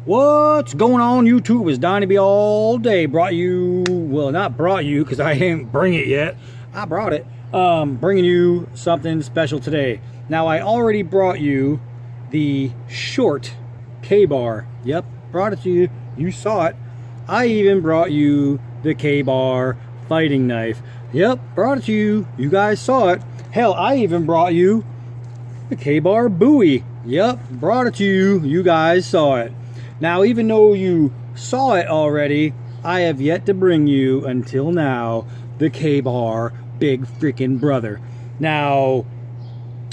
What's going on, YouTube? It's Donnie B all day. Brought you, well, not brought you because I ain't bring it yet. I brought it. Bringing you something special today. Now, I already brought you the short K-Bar. Yep, brought it to you. You saw it. I even brought you the K-Bar fighting knife. Yep, brought it to you. You guys saw it. Hell, I even brought you the K-Bar buoy. Yep, brought it to you. You guys saw it. Now, even though you saw it already, I have yet to bring you, until now, the K-Bar big freaking brother. Now,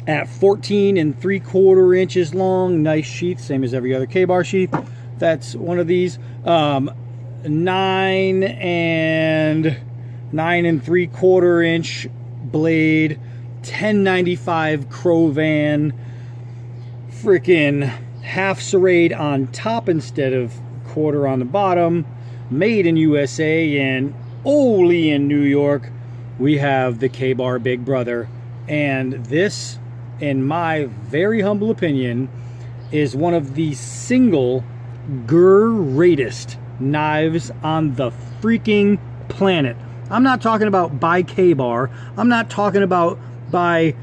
at 14 3/4 inches long, nice sheath, same as every other K-Bar sheath. That's one of these. 9 3/4 inch blade, 1095 Crovan, freaking half serrade on top instead of quarter on the bottom, made in USA and only in New York. We have the K-Bar big brother, and this, in my very humble opinion, is one of the single greatest knives on the freaking planet. I'm not talking about by K-Bar. I'm not talking about by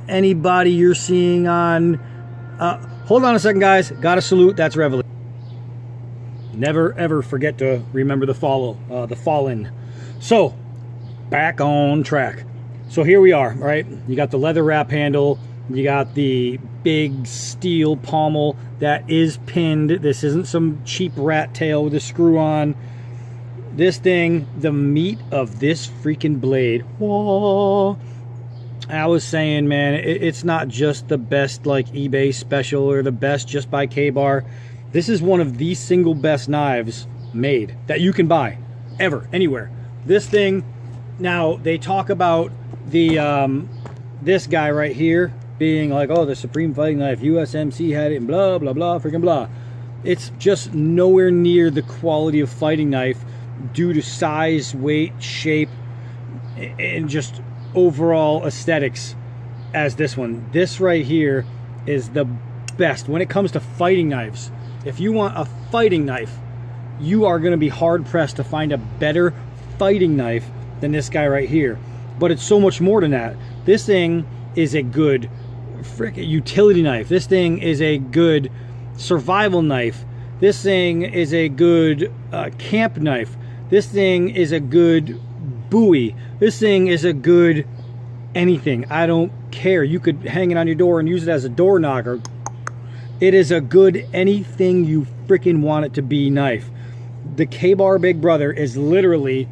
anybody you're seeing on hold on a second, guys. Gotta salute. That's Reveille. Never ever forget to remember the fallen. So, back on track. So here we are, right? You got the leather wrap handle. You got the big steel pommel that is pinned. This isn't some cheap rat tail with a screw on. This thing, the meat of this freaking blade. Whoa. I was saying, man, it's not just the best like eBay special or the best just by K-Bar. This is one of the single best knives made that you can buy ever, anywhere. This thing, now they talk about the this guy right here being like, oh, the Supreme Fighting Knife, USMC had it and blah, blah, blah, freaking blah. It's just nowhere near the quality of fighting knife due to size, weight, shape, and just overall aesthetics as this one. This right here is the best when it comes to fighting knives. If you want a fighting knife, you are going to be hard pressed to find a better fighting knife than this guy right here. But it's so much more than that. This thing is a good freaking utility knife. This thing is a good survival knife. This thing is a good camp knife. This thing is a good buoy. This thing is a good anything. I don't care. You could hang it on your door and use it as a door knocker. It is a good anything you freaking want it to be knife. The K-Bar big brother is literally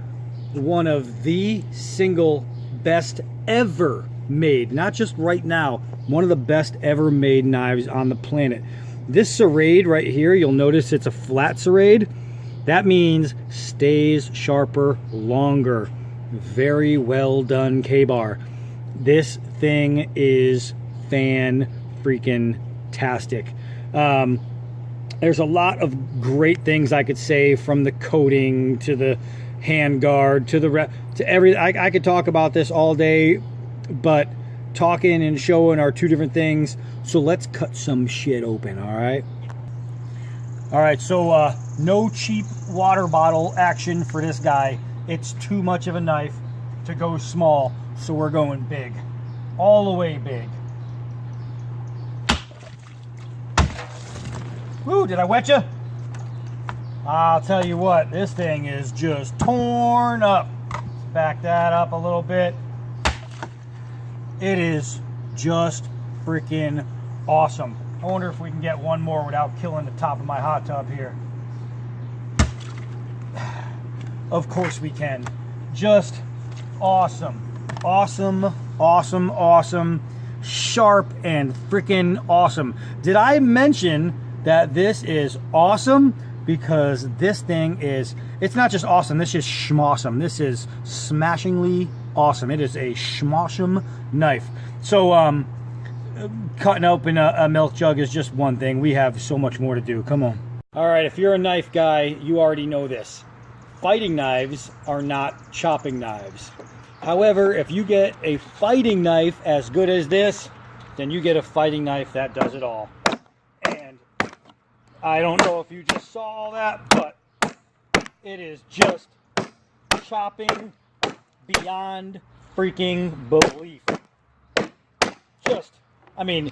one of the single best ever made, not just right now, one of the best ever made knives on the planet. This serrade right here, you'll notice it's a flat serrade. That means stays sharper longer. Very well done, K-Bar. This thing is fan-freaking-tastic. There's a lot of great things I could say, from the coating to the handguard to everything. I could talk about this all day, but talking and showing are two different things. So let's cut some shit open, all right? All right, so no cheap water bottle action for this guy. It's too much of a knife to go small, so we're going big. All the way big. Woo, did I wet you? I'll tell you what, this thing is just torn up. Let's back that up a little bit. It is just freaking awesome. I wonder if we can get one more without killing the top of my hot tub here. Of course we can. Just awesome. Awesome, awesome, awesome. Sharp and freaking awesome. Did I mention that this is awesome? Because this thing is, it's not just awesome, this is schmawesome. This is smashingly awesome. It is a schmawesome knife. So, cutting open a milk jug is just one thing. We have so much more to do. Come on. All right, if you're a knife guy, you already know this. Fighting knives are not chopping knives. However, if you get a fighting knife as good as this, then you get a fighting knife that does it all. And I don't know if you just saw all that, but it is just chopping beyond freaking belief. Just, I mean,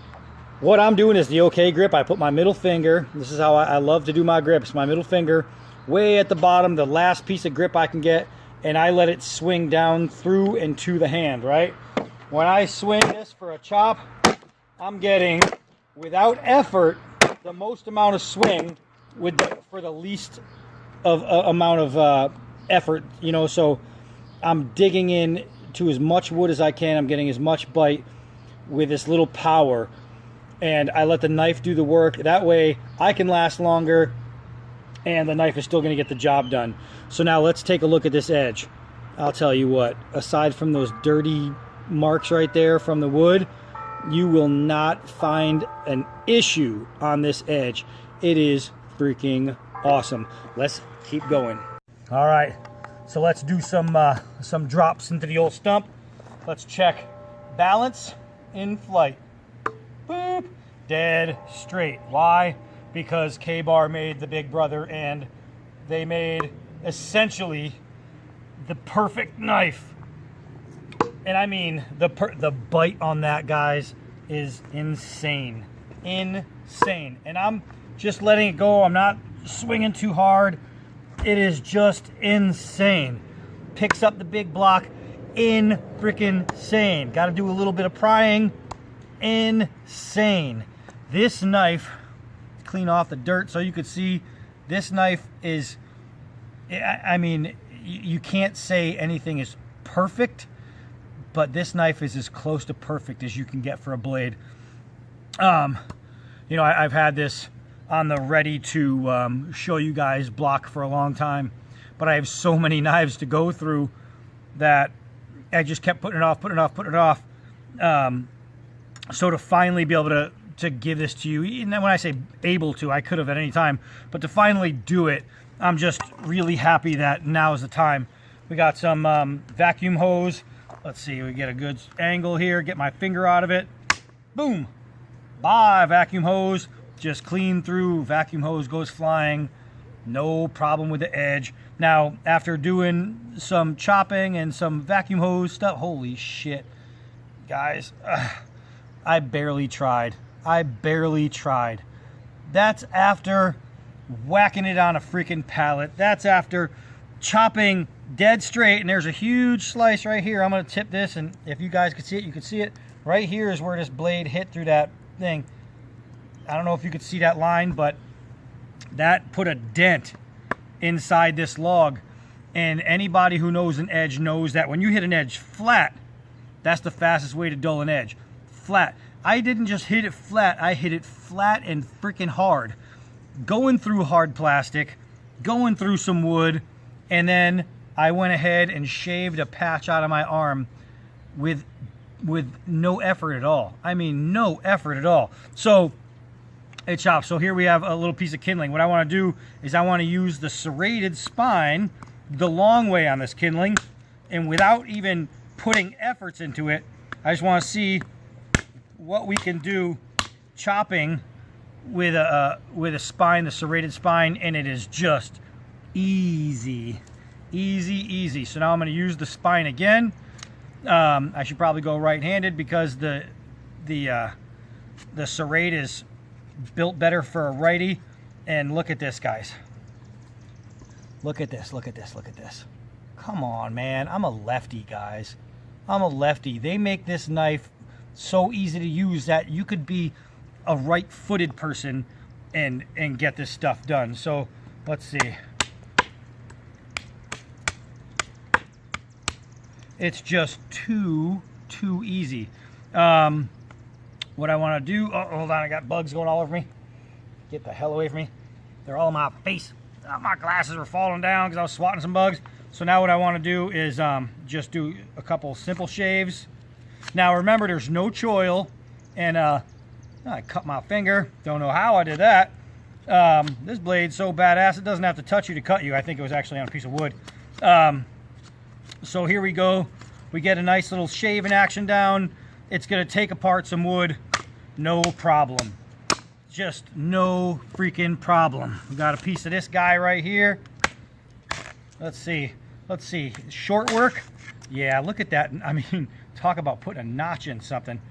what I'm doing is the OK grip. I put my middle finger, this is how I love to do my grips, my middle finger way at the bottom, the last piece of grip I can get, and I let it swing down through and to the hand, right? When I swing this for a chop, I'm getting, without effort, the most amount of swing for the least of amount of effort, you know. So I'm digging in to as much wood as I can. I'm getting as much bite with this little power, and I let the knife do the work. That way I can last longer and the knife is still going to get the job done. So now let's take a look at this edge. I'll tell you what, aside from those dirty marks right there from the wood, you will not find an issue on this edge. It is freaking awesome. Let's keep going. All right, so let's do some drops into the old stump. Let's check balance in flight. Boop, dead straight. Why? Because K-Bar made the Big Brother, and they made essentially the perfect knife. And I mean, the bite on that, guys, is insane. Insane. And I'm just letting it go. I'm not swinging too hard. It is just insane. Picks up the big block. Insane. Got to do a little bit of prying. Insane. This knife, clean off the dirt so you could see, this knife is, I mean, you can't say anything is perfect, but this knife is as close to perfect as you can get for a blade. You know, I've had this on the ready to show you guys block for a long time, but I have so many knives to go through that I just kept putting it off. So to finally be able to give this to you, and then when I say able to, I could have at any time, but to finally do it, I'm just really happy that now is the time. We got some vacuum hose. Let's see, we get a good angle here, get my finger out of it. Boom. Bye, vacuum hose. Just clean through, vacuum hose goes flying. No problem with the edge. Now, after doing some chopping and some vacuum hose stuff, holy shit, guys, I barely tried. That's after whacking it on a freaking pallet. That's after chopping dead straight, and there's a huge slice right here. I'm going to tip this, and if you guys could see it, you could see it. Right here is where this blade hit through that thing. I don't know if you could see that line, but that put a dent inside this log. And anybody who knows an edge knows that when you hit an edge flat, that's the fastest way to dull an edge. Flat. I didn't just hit it flat, I hit it flat and freaking hard. Going through hard plastic, going through some wood, and then I went ahead and shaved a patch out of my arm with no effort at all. I mean, no effort at all. So it chops. So here we have a little piece of kindling. What I want to do is I want to use the serrated spine the long way on this kindling, and without even putting efforts into it, I just want to see what we can do chopping with a spine, the serrated spine, and it is just easy. So now I'm going to use the spine again. I should probably go right-handed because the serrate is built better for a righty. And look at this, guys. Look at this. Come on, man. I'm a lefty, guys. I'm a lefty. They make this knife so easy to use that you could be a right-footed person and get this stuff done. So let's see. It's just too easy. What I want to do, oh, hold on, I got bugs going all over me. Get the hell away from me. They're all in my face. My glasses were falling down because I was swatting some bugs. So now what I want to do is just do a couple simple shaves. Now remember, there's no choil, and I cut my finger. Don't know how I did that. This blade's so badass, it doesn't have to touch you to cut you. I think it was actually on a piece of wood. So here we go. We get a nice little shaving action down. It's going to take apart some wood, no problem. Just no freaking problem. We got a piece of this guy right here. Let's see. Short work. Yeah, look at that. I mean, talk about putting a notch in something.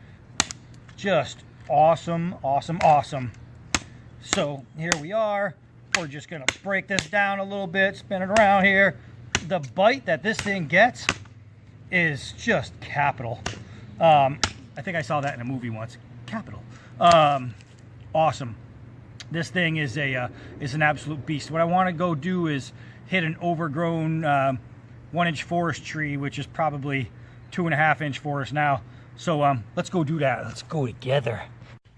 Just awesome, awesome, awesome. So here we are. We're just gonna break this down a little bit, spin it around here. The bite that this thing gets is just capital. I think I saw that in a movie once. Capital. Awesome. This thing is an absolute beast. What I want to go do is hit an overgrown 1-inch forest tree, which is probably 2.5-inch forest now. So let's go do that. Let's go together.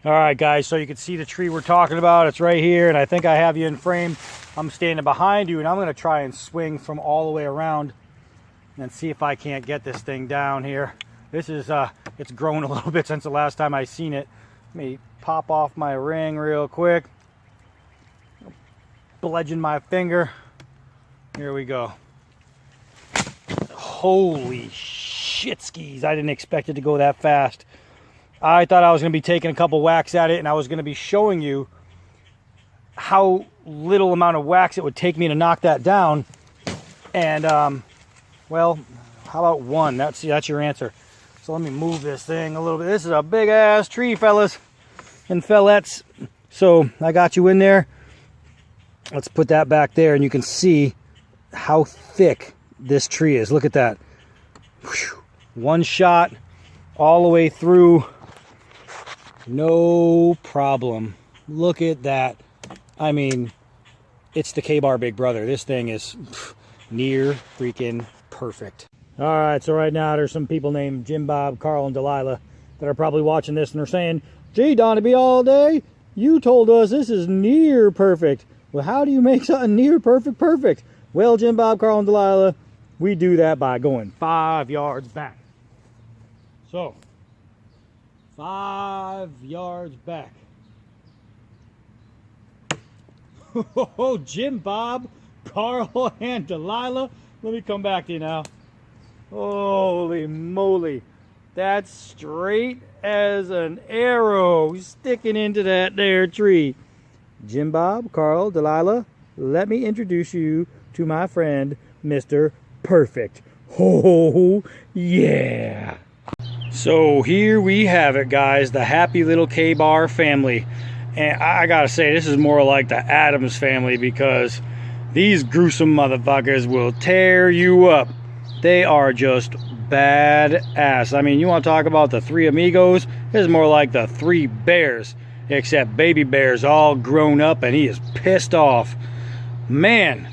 All right, guys, so you can see the tree we're talking about. It's right here, and I think I have you in frame. I'm standing behind you, and I'm going to try and swing from all the way around and see if I can't get this thing down here. This is, it's grown a little bit since the last time I seen it. Let me pop off my ring real quick. Bludgeon my finger. Here we go. Holy shit skis. I didn't expect it to go that fast. I thought I was going to be taking a couple whacks at it, and I was going to be showing you how little amount of whacks it would take me to knock that down. And, well, how about one? That's your answer. So let me move this thing a little bit. This is a big-ass tree, fellas and fellettes. So I got you in there. Let's put that back there, and you can see how thick this tree is. Look at that. Whew. One shot all the way through. No problem. Look at that. I mean, it's the Ka-Bar Big Brother. This thing is near freaking perfect. All right, so right now there's some people named Jim Bob, Carl, and Delilah that are probably watching this, and they're saying, gee, Donnie B all day, you told us this is near perfect. Well, how do you make something near perfect perfect? Well, Jim Bob, Carl, and Delilah, we do that by going 5 yards back. So, 5 yards back. Oh, Jim Bob, Carl, and Delilah. Let me come back to you now. Holy moly. That's straight as an arrow sticking into that there tree. Jim Bob, Carl, Delilah, let me introduce you to my friend, Mr. Perfect. Oh, yeah. So here we have it, guys. The happy little Ka-Bar family. And I gotta say, this is more like the Addams family, because these gruesome motherfuckers will tear you up. They are just badass. I mean, you want to talk about the three amigos? This is more like the three bears, except baby bear's all grown up and he is pissed off. Man,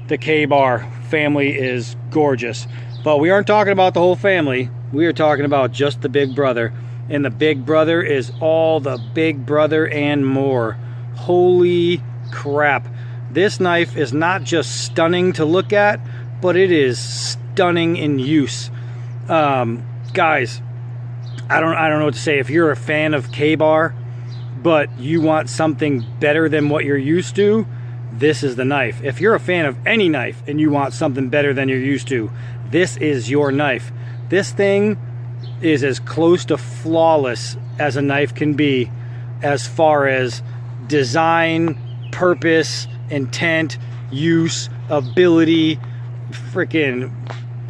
the Ka-Bar family is gorgeous. But we aren't talking about the whole family. We are talking about just the big brother. And the big brother is all the big brother and more. Holy crap. This knife is not just stunning to look at, but it is stunning in use. Guys, I don't know what to say. If you're a fan of Ka-Bar, but you want something better than what you're used to, this is the knife. If you're a fan of any knife and you want something better than you're used to, this is your knife. This thing is as close to flawless as a knife can be, as far as design, purpose, intent, use, ability. Freaking,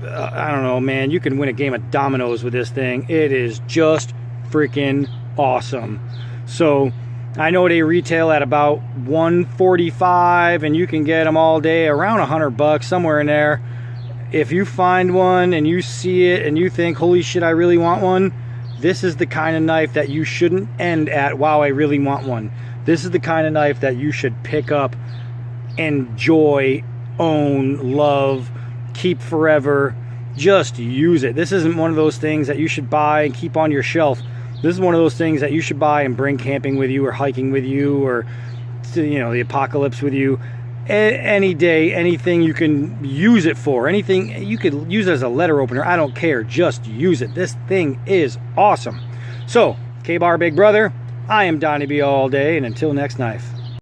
I don't know, man. You can win a game of dominoes with this thing. It is just freaking awesome. So I know they retail at about $145, and you can get them all day around $100, somewhere in there. If you find one and you see it and you think, holy shit, I really want one, this is the kind of knife that you shouldn't end at, wow, I really want one. This is the kind of knife that you should pick up, enjoy, own, love, keep forever. Just use it. This isn't one of those things that you should buy and keep on your shelf. This is one of those things that you should buy and bring camping with you, or hiking with you, or, you know, the apocalypse with you. Any day, anything you can use it for, anything you could use it as a letter opener, I don't care, just use it. This thing is awesome. So, Ka-Bar Big Brother, I am Donnie B all day, and until next knife.